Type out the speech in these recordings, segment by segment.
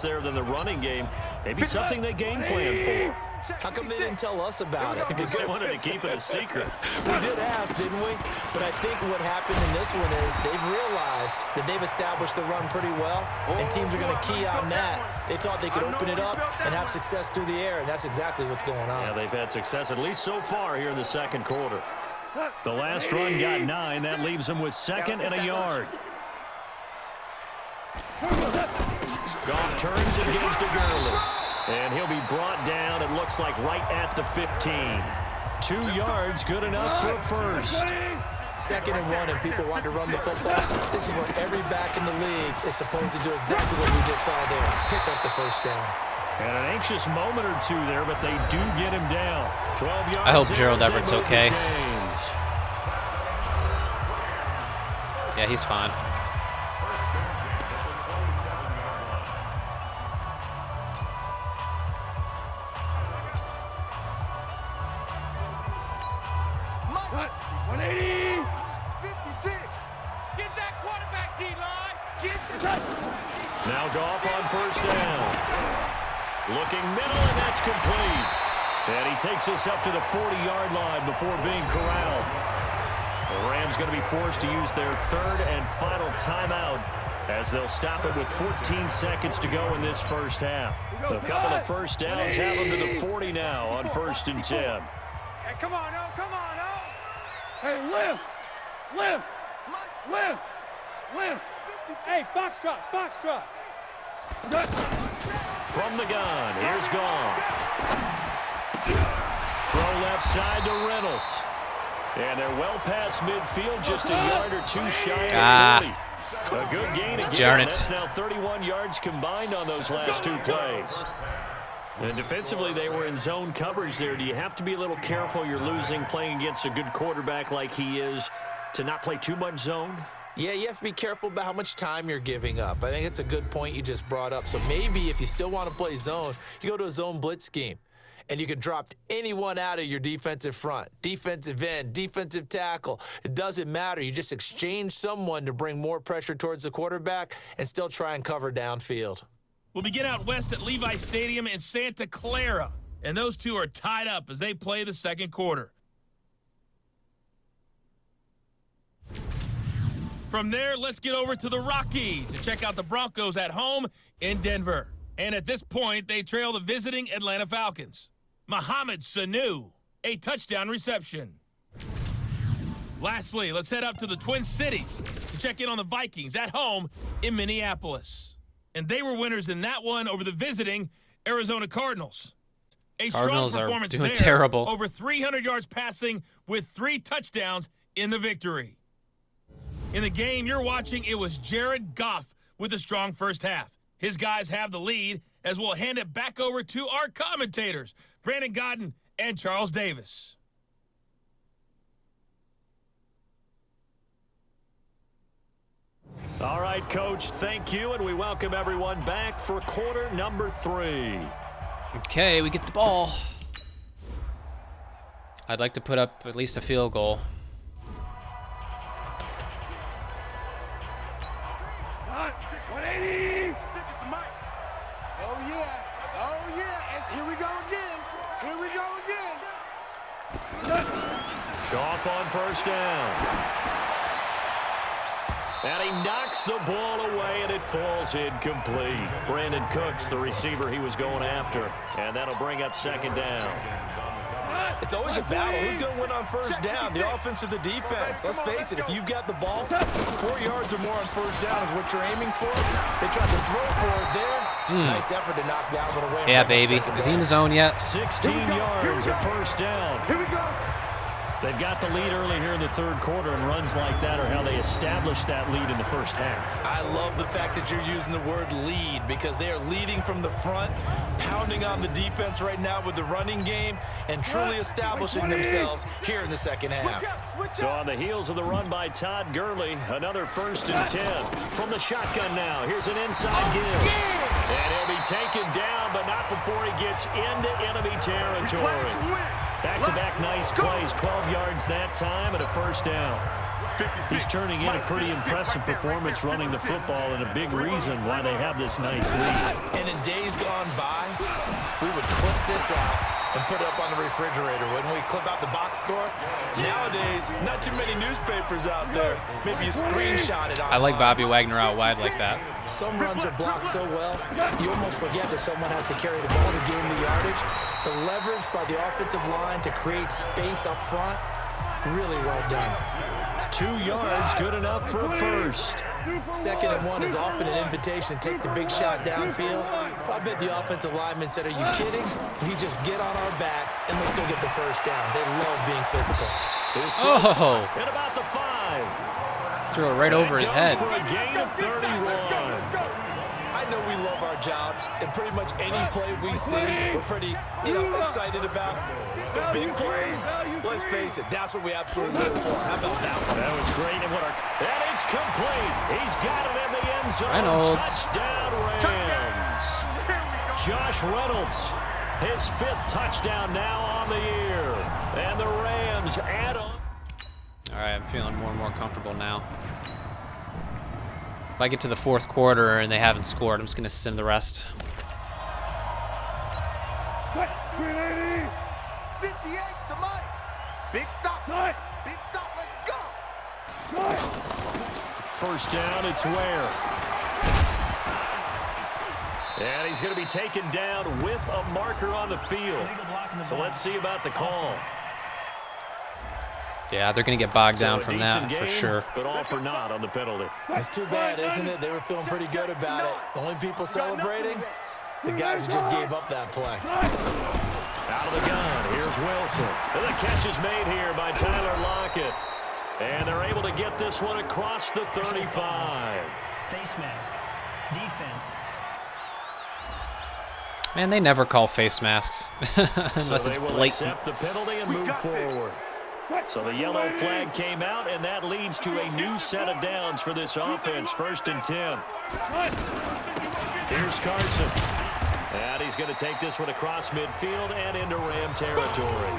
there than the running game. Maybe something they game plan for. How come they didn't tell us about it? Because they wanted to keep it a secret. We did ask, didn't we? But I think what happened in this one is they've realized that they've established the run pretty well, and teams are going to key on that. They thought they could open it up and have success through the air, and that's exactly what's going on. Yeah, they've had success, at least so far here in the second quarter. The last run got 9. That leaves them with 2nd and a yard. Goff turns and gives to Gurley. And he'll be brought down, it looks like, right at the 15. 2 yards, good enough for a first. 2nd and 1, and people want to run the football. This is what every back in the league is supposed to do, exactly what we just saw there. Pick up the first down. And an anxious moment or two there, but they do get him down. 12 yards. I hope Gerald Everett's okay. Yeah, he's fine. Now Goff on first down. Looking middle, and that's complete. And he takes us up to the 40-yard line before being corralled. The Rams going to be forced to use their 3rd and final timeout as they'll stop it with 14 seconds to go in this first half. A couple of first downs have them to the 40 now on 1st and 10. Hey, come on, no, come on, no. Hey, lift. Hey, box drop. From the gun, here's Goff. Throw left side to Reynolds. And they're well past midfield, just a yard or 2 shy of 40. A good gain again. That's now 31 yards combined on those last 2 plays. And defensively, they were in zone coverage there. Do you have to be a little careful? You're losing, playing against a good quarterback like he is, to not play too much zone? Yeah, you have to be careful about how much time you're giving up. I think it's a good point you just brought up. So maybe if you still want to play zone, you go to a zone blitz scheme. And you can drop anyone out of your defensive front, defensive end, defensive tackle. It doesn't matter. You just exchange someone to bring more pressure towards the quarterback and still try and cover downfield. We'll begin out west at Levi Stadium in Santa Clara. And those two are tied up as they play the second quarter. From there, let's get over to the Rockies and check out the Broncos at home in Denver. And at this point, they trail the visiting Atlanta Falcons. Mohamed Sanu, a touchdown reception. Lastly, let's head up to the Twin Cities to check in on the Vikings at home in Minneapolis. And they were winners in that one over the visiting Arizona Cardinals. A Cardinals strong performance are doing there, terrible. over 300 yards passing with 3 touchdowns in the victory. In the game you're watching, it was Jared Goff with a strong first half. His guys have the lead as we'll hand it back over to our commentators, Brandon Godden and Charles Davis. All right, Coach, thank you, and we welcome everyone back for quarter number 3. Okay, we get the ball. I'd like to put up at least a field goal. Goff on first down. And he knocks the ball away, and it falls incomplete. Brandon Cooks, the receiver he was going after. And that'll bring up second down. It's always a battle. Who's going to win on first down, the offense or the defense? Let's face it, if you've got the ball, 4 yards or more on first down is what you're aiming for. They tried to throw for it there. Nice effort to knock that one away. Yeah, baby. Is he in the zone yet? 16 yards at first down. Here we go. They've got the lead early here in the third quarter, and runs like that are how they established that lead in the first half. I love the fact that you're using the word lead because they are leading from the front, pounding on the defense right now with the running game, and truly establishing themselves here in the second half. So on the heels of the run by Todd Gurley, another 1st and 10. From the shotgun now, here's an inside give. And he'll be taken down, but not before he gets into enemy territory. Back-to-back nice plays, 12 yards that time and a first down. He's turning in a pretty impressive performance running the football, and a big reason why they have this nice lead. And in this out and put it up on the refrigerator, wouldn't we? Clip out the box score. Nowadays, not too many newspapers out there. Maybe you screenshot it. I like Bobby Wagner out wide like that. Some runs are blocked so well, you almost forget that someone has to carry the ball to gain the yardage. The leverage by the offensive line to create space up front, really well done. 2 yards, good enough for a first. 2nd and 1 is often an invitation to take the big shot downfield. I bet the offensive lineman said, are you kidding? We just get on our backs and let's go get the first down. They love being physical. Oh! At about the 5. Threw it right over his head. For a gain of 31. I know we love our jobs, and pretty much any play we see, we're pretty, excited about. The big plays, let's face it, that's what we absolutely live for. How about that one? That was great. And it's complete. He's got it in the end zone. Reynolds. Touchdown, Rams. Josh Reynolds, his 5th touchdown now on the year. And the Rams add on. All right, I'm feeling more and more comfortable now. If I get to the 4th quarter and they haven't scored, I'm just going to send the rest. 58 to Mike. Big stop. Big stop. Let's go. First down, it's Ware. And he's going to be taken down with a marker on the field. So let's see about the call. Yeah, they're going to get bogged down So a from decent that for game, sure. But all for naught on the penalty. It's too bad, isn't it? They were feeling pretty good about it. The only people celebrating, the guys who just gave up that play. Out of the gun, here's Wilson. And the catch is made here by Tyler Lockett. And they're able to get this one across the 35. Face mask. Defense. Man, they never call face masks unless So it's they will blatant. accept the penalty and move forward. So the yellow flag came out, and that leads to a new set of downs for this offense. 1st and 10. Here's Carson. And he's going to take this one across midfield and into Ram territory.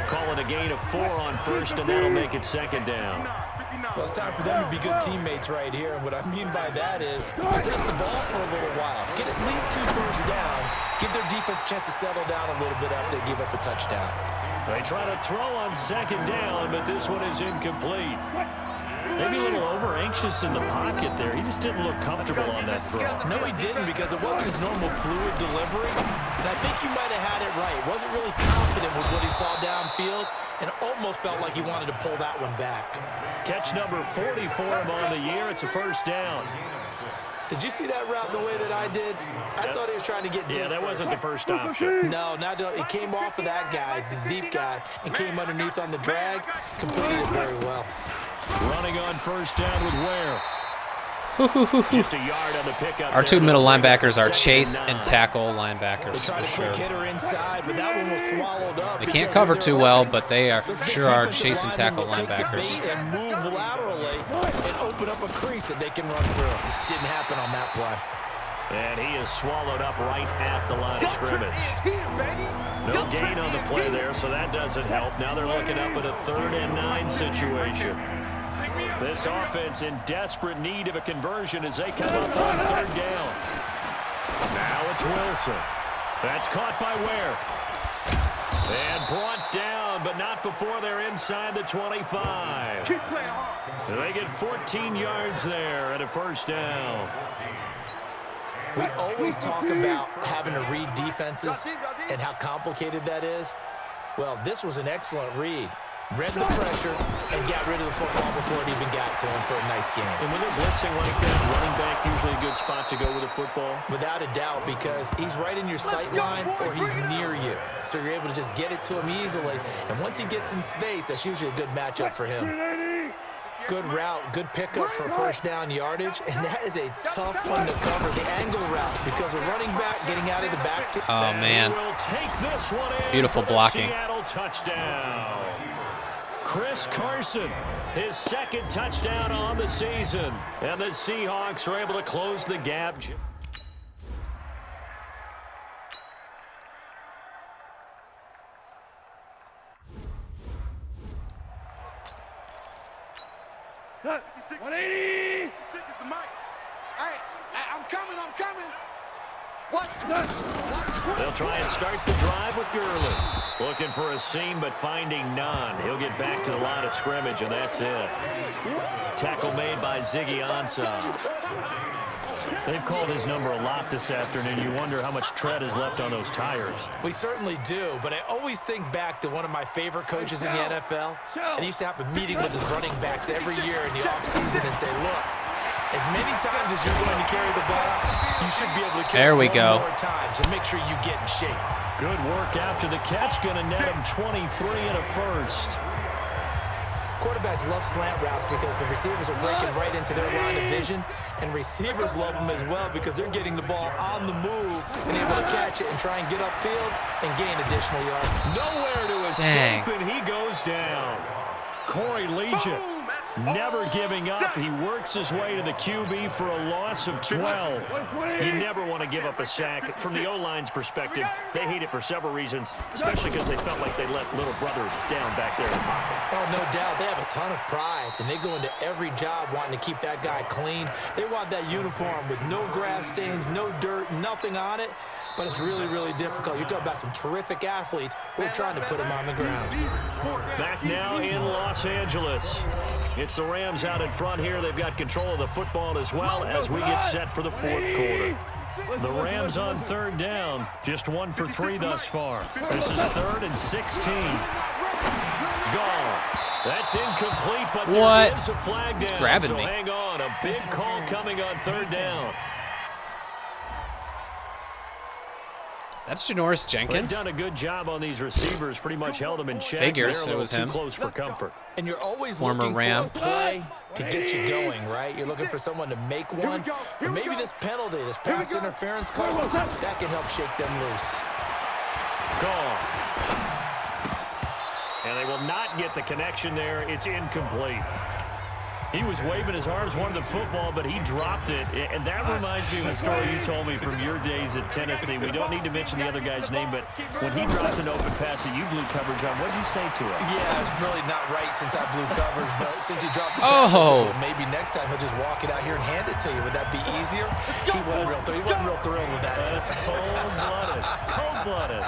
Calling a gain of 4 on 1st, and that'll make it 2nd down. Well, it's time for them to be good teammates right here. And what I mean by that is possess the ball for a little while. Get at least 2 first downs. Give their defense a chance to settle down a little bit after they give up a touchdown. They try to throw on 2nd down, but this one is incomplete. Maybe a little over-anxious in the pocket there. He just didn't look comfortable on that throw. No, he didn't, because it wasn't his normal fluid delivery. And I think you might have had it right. Wasn't really confident with what he saw downfield and almost felt like he wanted to pull that one back. Catch number 40 for him on the year. It's a first down. Did you see that route the way that I did? I thought he was trying to get deep. Yeah, that wasn't the first option. No, it came off of that guy, the deep guy, and came underneath on the drag. Completed it very well. Running on first down with Ware. Just a yard on the pickup. Our 2 middle linebackers are 2nd chase and and 9. tackle linebackers They tried for a quick sure. hitter inside, but that one was swallowed up. They can't because cover when too they're well, open, but they are those big sure are defensive chase and linemen tackle will take the linebackers. bait and move laterally and open up a crease that they can run through. Didn't happen on that play. And he is swallowed up right at the line of scrimmage. No gain on the play there, so that doesn't help. Now they're looking up at a 3rd and 9 situation. This offense in desperate need of a conversion as they come up on 3rd down. Now it's Wilson. That's caught by Ware. And brought down, but not before they're inside the 25. Keep playing hard. They get 14 yards there at a first down. We always talk about having to read defenses and how complicated that is. Well, this was an excellent read. Read the pressure and got rid of the football before it even got to him for a nice game. And when they're blitzing like that, running back usually a good spot to go with a football. Without a doubt, because he's right in your sight line or he's near you. So you're able to just get it to him easily. And once he gets in space, that's usually a good matchup for him. Good route, good pickup for first down yardage. And that is a tough one to cover, the angle route, because a running back getting out of the backfield. Oh, man. Will take this one in Beautiful for the blocking. Seattle touchdown. Chris Carson, his 2nd touchdown on the season. And the Seahawks are able to close the gap. Cut. 180. Hey, I'm coming. What? They'll try and start the drive with Gurley. Looking for a seam, but finding none. He'll get back to the line of scrimmage, and that's it. Tackle made by Ziggy Ansah. They've called his number a lot this afternoon. You wonder how much tread is left on those tires. We certainly do, but I always think back to one of my favorite coaches in the NFL, and he used to have a meeting with his running backs every year in the offseason and say, look, as many times as you're going to carry the ball, you should be able to carry it more times, and make sure you get in shape. Good work after the catch. Going to net him 23 and a first. Quarterbacks love slant routes because the receivers are breaking right into their line of vision, and receivers love them as well because they're getting the ball on the move and able to catch it and try and get upfield and gain additional yards. Nowhere to escape, and he goes down. Corey Legion never giving up. He works his way to the QB for a loss of 12. You never want to give up a sack. From the O-line's perspective, they hate it for several reasons, especially because they felt like they let little brother down back there in the pocket. Oh, no doubt. They have a ton of pride, and they go into every job wanting to keep that guy clean. They want that uniform with no grass stains, no dirt, nothing on it. But it's really, really difficult. You're talking about some terrific athletes who are trying to put him on the ground. Back now in Los Angeles. It's the Rams out in front here. They've got control of the football as well as we get set for the fourth quarter. The Rams on third down. Just 1 for 3 thus far. This is 3rd and 16. Goff. That's incomplete, but there is a flag down. Grabbing so me. Hang on. A big call coming on third down. That's Janoris Jenkins. They've done a good job on these receivers. Pretty much held them in check. Figures They're a it was little him. too close for comfort. And you're always Former looking Ram. for a play to get you going, right? You're looking for someone to make one. Or maybe this penalty, this pass interference call, that can help shake them loose. Gone. And they will not get the connection there. It's incomplete. He was waving his arms, wanted the football, but he dropped it. And that reminds me of a story you told me from your days at Tennessee. We don't need to mention the other guy's name, but when he dropped an open pass that you blew coverage on, what did you say to him? Yeah, it's really not right since I blew coverage, but since he dropped the pass, I said, well, maybe next time he'll just walk it out here and hand it to you. Would that be easier? He wasn't real thrilled with that. That's cold-blooded. Cold-blooded.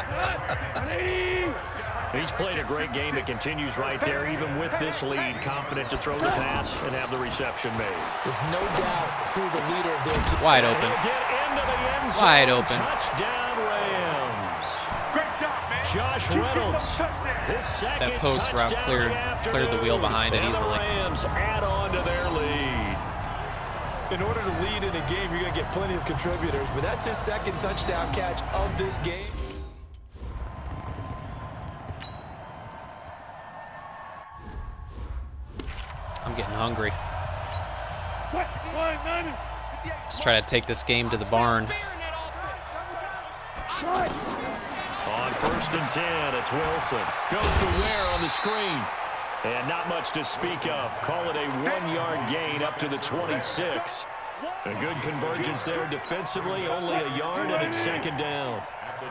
He's played a great game. It continues right there, even with this lead, confident to throw the pass and have the reception made. There's no doubt who the leader of their team. Wide open. He'll get into the end zone. Wide open. Touchdown, Rams. Great job, man. Josh Reynolds. His second That post route touchdown cleared the wheel behind it and easily. The Rams add on to their lead. In order to lead in a game, you're going to get plenty of contributors, but that's his second touchdown catch of this game. I'm getting hungry. Let's try to take this game to the barn. On 1st and 10, it's Wilson. Goes to Ware on the screen. And not much to speak of. Call it a 1-yard gain up to the 26. A good convergence there defensively, only a yard, and it's second down.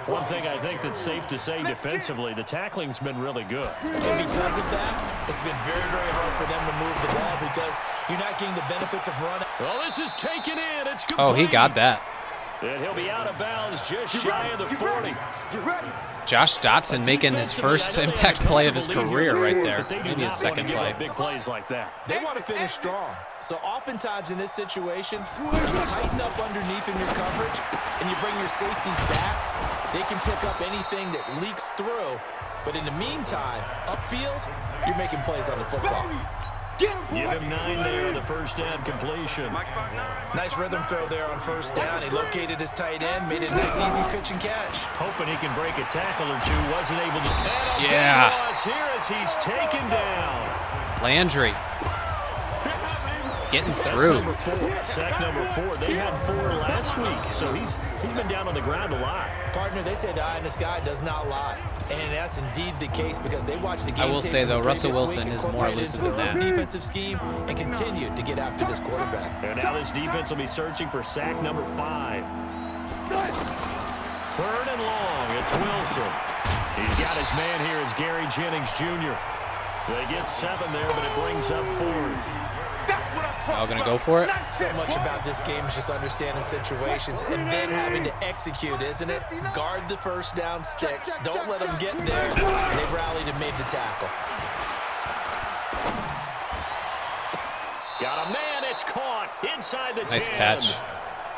One thing I think that's safe to say defensively, the tackling's been really good. And because of that, it's been very, very hard for them to move the ball because you're not getting the benefits of running. Well, this is taken in. It's complete. Oh, he got that. And he'll be out of bounds just shy of the 40. Josh Dotson making his first impact play of his career right there. Maybe his second play. Big plays like that. They want to finish strong. So oftentimes in this situation, you tighten up underneath in your coverage and you bring your safeties back. They can pick up anything that leaks through. But in the meantime, upfield, you're making plays on the football. Give him 9 there on the first down completion. Nice rhythm throw there on 1st down. He located his tight end, made it a nice, easy pitch and catch. Hoping he can break a tackle or two. Wasn't able to. And a Yeah. big loss here as he's taken down. Landry getting That's through. number 4. Sack number 4. They had 4 last week, so he's been down on the ground a lot. Partner, they say the eye in the sky does not lie. And that's indeed the case because they watched the game. I will say, tape though, from the Russell previous Wilson week, is more incorporated elusive into than their that. defensive scheme and continued to get after this quarterback. And now this defense will be searching for sack number 5. 3rd and long. It's Wilson. He's got his man here. It's Gary Jennings Jr. They get 7 there, but it brings up 4th. All going to go for it? So much about this game is just understanding situations and then having to execute, isn't it? Guard the first down sticks. Don't let them get there. And they rallied and made the tackle. Got a man. It's caught inside the 10. Nice catch.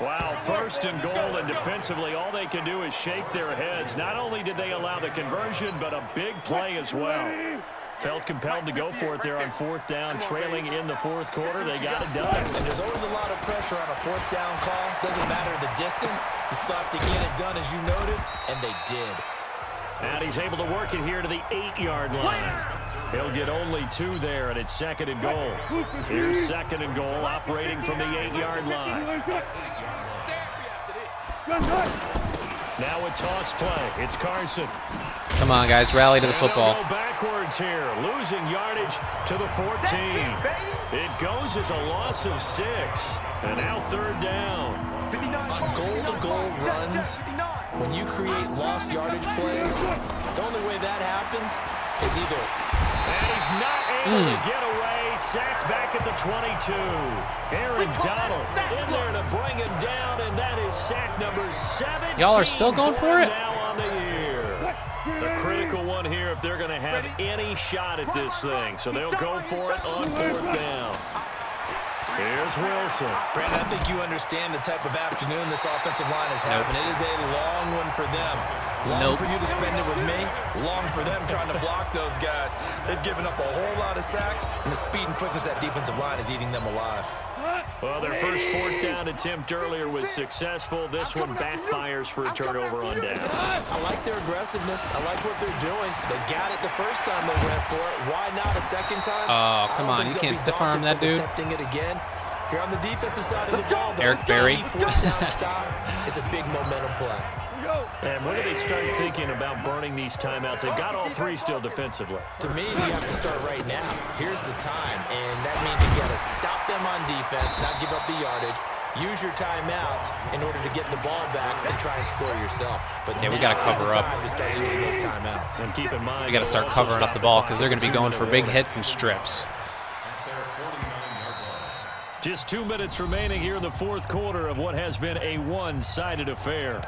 Wow, first and goal, and defensively, all they can do is shake their heads. Not only did they allow the conversion, but a big play as well. Felt compelled to go for it there on fourth down, trailing in the fourth quarter. They got it done. And there's always a lot of pressure on a fourth down call. Doesn't matter the distance. You still have to get it done, as you noted, and they did. And he's able to work it here to the 8-yard line. He'll get only 2 there, and it's second and goal. Here's second and goal, operating from the 8-yard line. Now a toss play. It's Carson. Come on, guys. Rally to the football. Go backwards here. Losing yardage to the 14. It goes as a loss of 6. And now third down. On goal-to-goal runs, when you create lost yardage plays, the only way that happens is either... And he's not able to get away. Sacked back at the 22. Aaron Donald in there to bring him down, and that is sack number 17. Y'all are still going for it? Now on the year. The critical one here if they're going to have any shot at this thing. So they'll go for it on fourth down. Here's Wilson. Brandon, I think you understand the type of afternoon this offensive line is having. It is a long one for them. Long for you to spend it with me. Long for them trying to block those guys. They've given up a whole lot of sacks, and the speed and quickness of that defensive line is eating them alive. Well, their first fourth down attempt earlier was successful. This one backfires for a turnover on down. I like their aggressiveness. I like what they're doing. They got it the first time they went for it. Why not a second time? Oh, come on. You can't stiff arm that dude. Attempting it again. If you're on the defensive side of the ball, Eric Berry. Fourth down stop is a big momentum play. And when do they start thinking about burning these timeouts? They've got all 3 still defensively. To me, you have to start right now. Here's the time, and that means you got to stop them on defense, not give up the yardage, use your timeouts in order to get the ball back and try and score yourself. But yeah, we got to cover up. To start using those timeouts. And keep in mind, We got to start covering up the ball because they're going to be going for big hits and strips. Just 2 minutes remaining here in the fourth quarter of what has been a one-sided affair.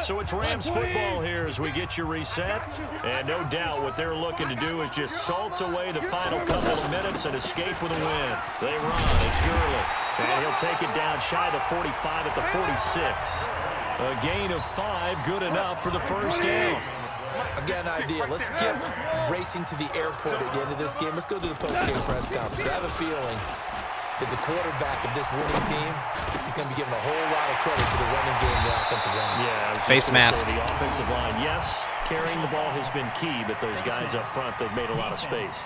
So it's Rams football here as we get you reset. And no doubt what they're looking to do is just salt away the final couple of minutes and escape with a win. They run. It's Gurley. And he'll take it down shy of the 45 at the 46. A gain of 5, good enough for the first down. I've got an idea. Let's skip racing to the airport at the end of this game. Let's go to the post-game press conference. I have a feeling that the quarterback of this winning team is going to be giving a whole lot of credit to the running game and the offensive line. Yeah, face mask. The offensive line, yes, carrying the ball has been key, but those guys up front, they've made a lot of space.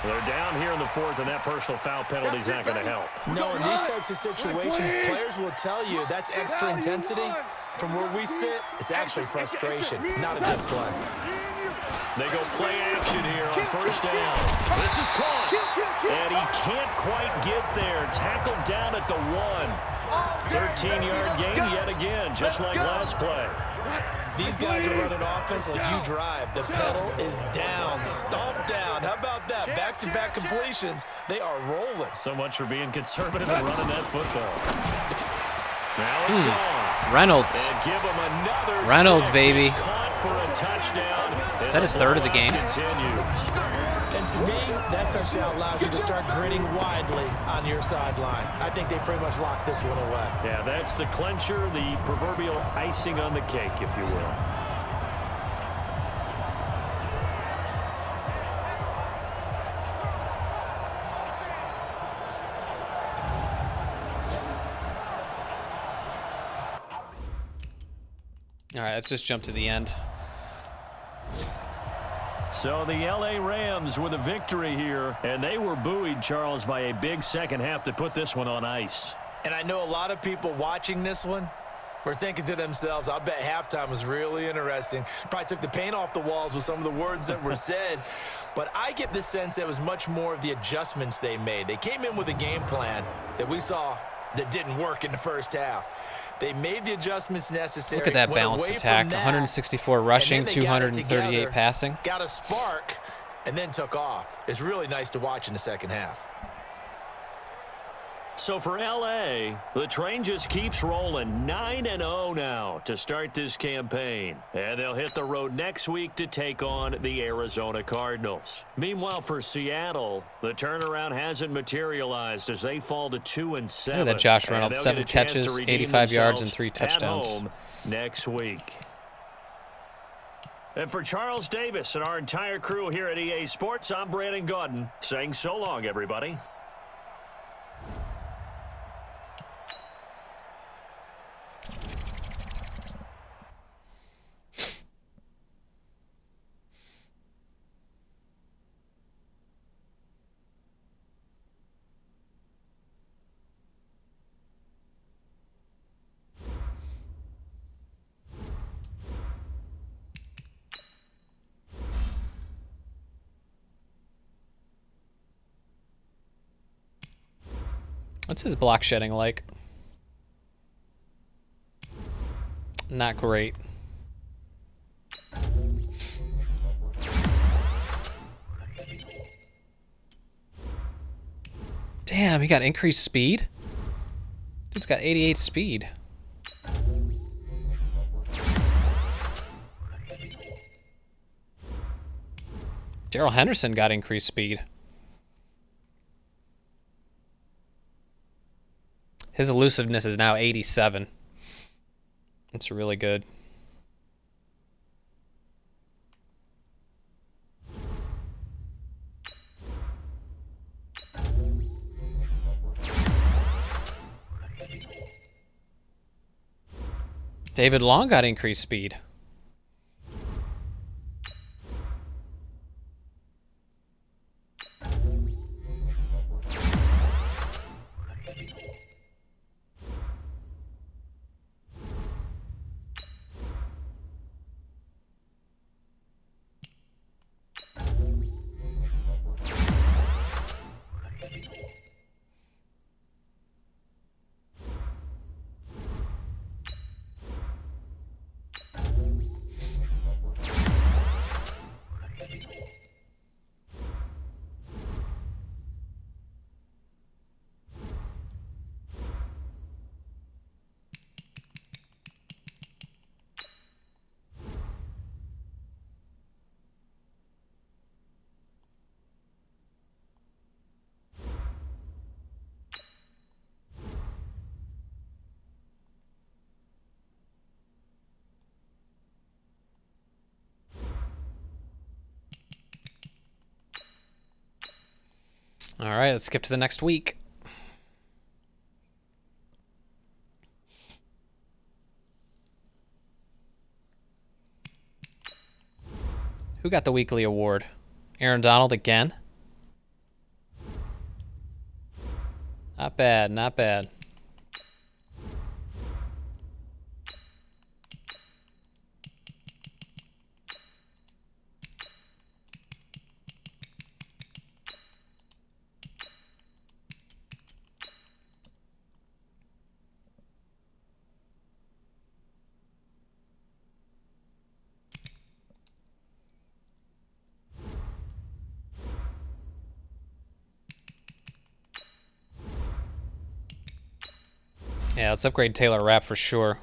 They're down here in the fourth, and that personal foul penalty is not going to help. No, in these types of situations, players will tell you that's extra intensity. From where we sit, it's actually frustration, not a good play. They go play action here on first down. This is caught, and he can't quite get there. Tackled down at the 1. 13-yard gain yet again, just like last play. These guys are running offense like you drive. The pedal is down, stomp down. How about that? Back-to-back completions. They are rolling. So much for being conservative and running that football. Now it's gone. Reynolds. And give him another Reynolds, 6. baby. It's caught for a touchdown. Is that his third of the game? Continues. And to me, that touchdown allows you to start grinning widely on your sideline. I think they pretty much locked this one away. Yeah, that's the clincher, the proverbial icing on the cake, if you will. All right, let's just jump to the end. So the L.A. Rams with a victory here, and they were buoyed, Charles, by a big second half to put this one on ice. And I know a lot of people watching this one were thinking to themselves, I bet halftime was really interesting. Probably took the paint off the walls with some of the words that were said. But I get the sense that it was much more of the adjustments they made. They came in with a game plan that we saw that didn't work in the first half. They made the adjustments necessary. Look at that balanced attack. 164 rushing, 238 passing. Got a spark, and then took off. It's really nice to watch in the second half. So for LA, the train just keeps rolling 9-0 now to start this campaign. And they'll hit the road next week to take on the Arizona Cardinals. Meanwhile, for Seattle, the turnaround hasn't materialized as they fall to 2-7. Look at that Josh Reynolds, 7 catches, 85 yards, and 3 touchdowns. At home next week. And for Charles Davis and our entire crew here at EA Sports, I'm Brandon Gaudin saying so long, everybody. What's his block shedding like? Not great. Damn, he got increased speed? Dude's got 88 speed. Darrell Henderson got increased speed. His elusiveness is now 87. It's really good. David Long got increased speed. All right, let's skip to the next week. Who got the weekly award? Aaron Donald again? Not bad, not bad. Yeah, let's upgrade Taylor Rapp for sure.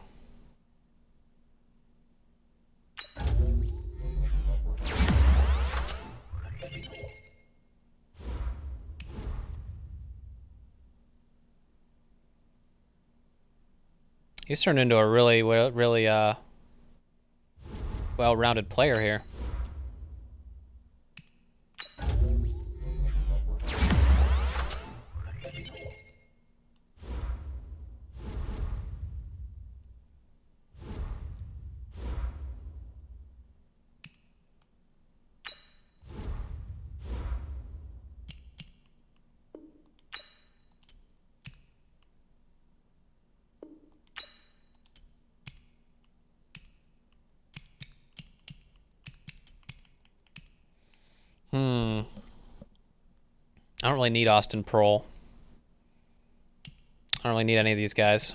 He's turned into a really well-rounded player here. I don't really need Austin Prohl. I don't really need any of these guys.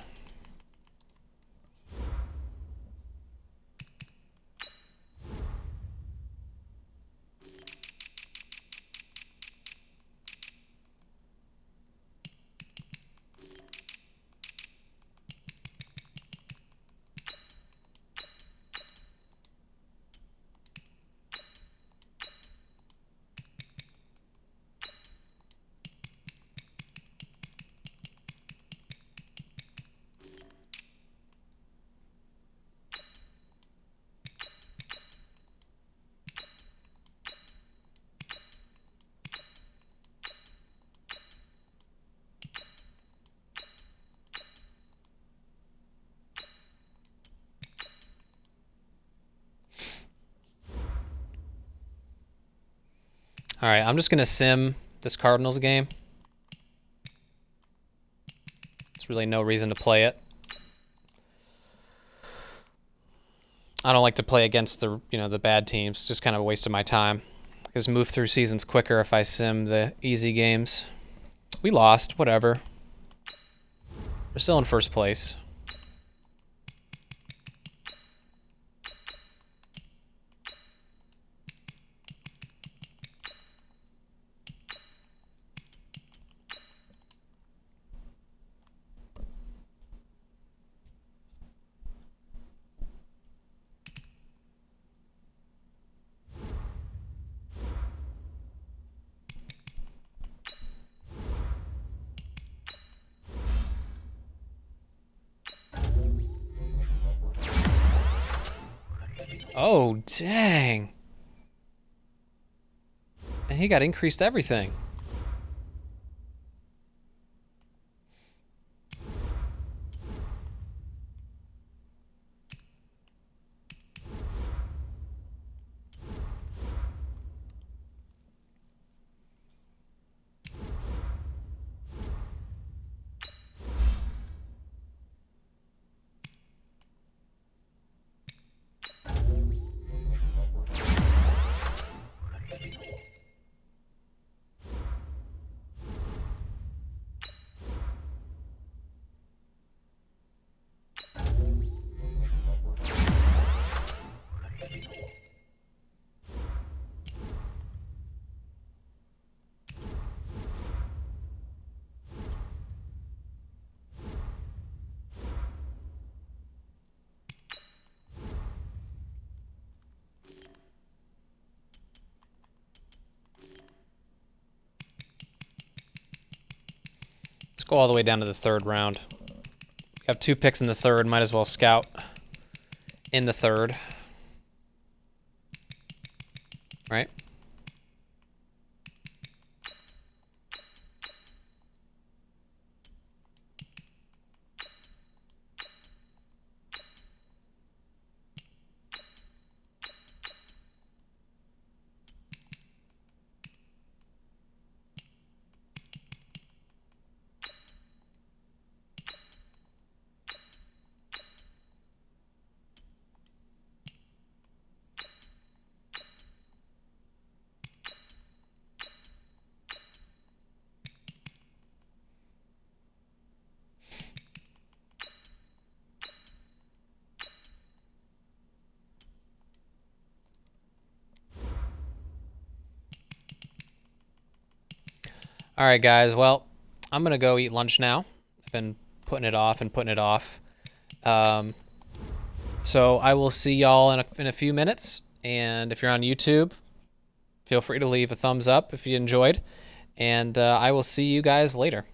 All right, I'm just going to sim this Cardinals game. There's really no reason to play it. I don't like to play against the, the bad teams. It's just kind of a waste of my time. Just move through seasons quicker if I sim the easy games. We lost, whatever. We're still in first place. Oh, dang. And he got increased everything. Go all the way down to the third round. We have 2 picks in the third. Might as well scout in the third. Right? All right, guys. Well, I'm going to go eat lunch now. I've been putting it off and putting it off. So I will see y'all in a few minutes. And if you're on YouTube, feel free to leave a thumbs up if you enjoyed. And I will see you guys later.